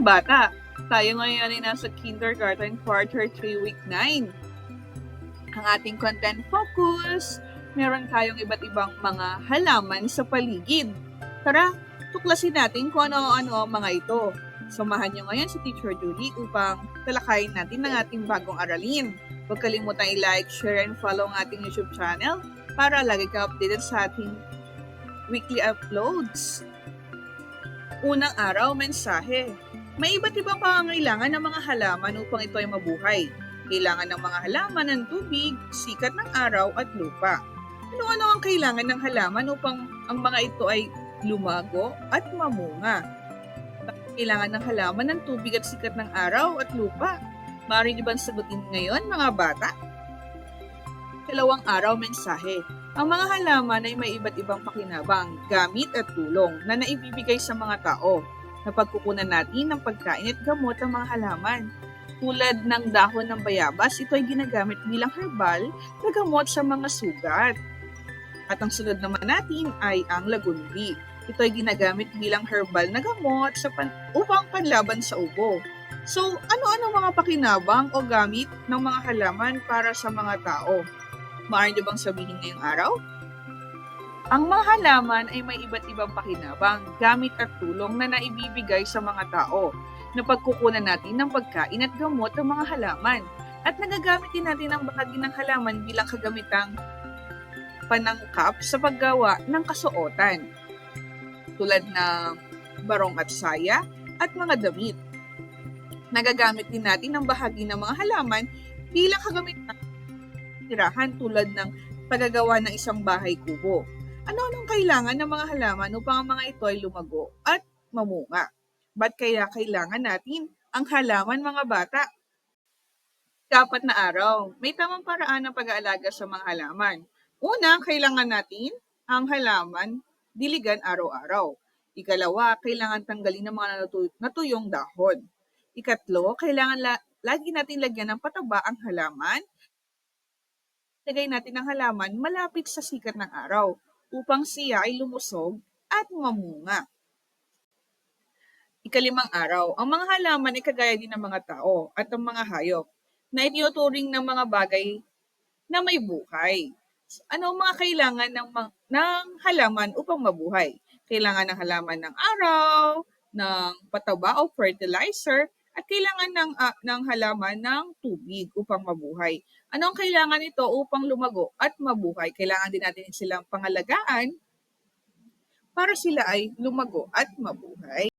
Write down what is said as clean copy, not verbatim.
bata, tayo ngayon ay nasa kindergarten quarter 3 week 9. Ang ating content focus, meron tayong iba't ibang mga halaman sa paligid. Tara, tuklasin natin kung ano-ano ang mga ito. Samahan niyo ngayon si Teacher Julie upang talakayin natin ang ating bagong aralin. Huwag kalimutang i-like, share, and follow ang ating YouTube channel para lagi ka updated sa ating weekly uploads. Unang araw, mensahe. May iba't ibang pangangailangan ng mga halaman upang ito ay mabuhay. Kailangan ng mga halaman ng tubig, sikat ng araw at lupa. Ano-ano ang kailangan ng halaman upang ang mga ito ay lumago at mamunga? Kailangan ng halaman ng tubig at sikat ng araw at lupa. Maaari niyo bang sagutin ngayon, mga bata? Ikalawang araw, mensahe. Ang mga halaman ay may iba't ibang pakinabang, gamit at tulong na naibibigay sa mga tao. Napagkukunan natin ng pagkain at gamot ang mga halaman. Tulad ng dahon ng bayabas, ito ay ginagamit bilang herbal na gamot sa mga sugat. At ang sunod naman natin ay ang lagundi. Ito ay ginagamit bilang herbal na gamot upang panlaban sa ubo. So, ano-ano mga pakinabang o gamit ng mga halaman para sa mga tao? Maaari niyo bang sabihin ngayong araw? Ang mga halaman ay may iba't ibang pakinabang, gamit at tulong na naibibigay sa mga tao. Napagkukunan natin ng pagkain at gamot ng mga halaman. At nagagamit din natin ang bahagi ng halaman bilang kagamitang panangkap sa paggawa ng kasuotan. Tulad ng barong at saya at mga damit. Nagagamit din natin ang bahagi ng mga halaman bilang kagamitan tirahan tulad ng paggagawa ng isang bahay kubo. Ano-anong kailangan ng mga halaman upang ang mga ito ay lumago at mamunga? Ba't kaya kailangan natin ang halaman, mga bata? Dapat na araw, may tamang paraan ng pag-aalaga sa mga halaman. Una, kailangan natin ang halaman diligan araw-araw. Ikalawa, kailangan tanggalin ng mga natuyong dahon. Ikatlo, kailangan lagi natin lagyan ng pataba ang halaman. Lagay natin ang halaman malapit sa sikat ng araw upang siya ay lumusog at mamunga. Ikalimang araw, ang mga halaman ay kagaya din ng mga tao at ang mga hayop na itinuturing ng mga bagay na may buhay. Ano ang mga kailangan ng halaman upang mabuhay? Kailangan ng halaman ng araw, ng pataba o fertilizer, at kailangan ng halaman ng tubig upang mabuhay. Ano ang kailangan nito upang lumago at mabuhay? Kailangan din natin silang pangalagaan para sila ay lumago at mabuhay.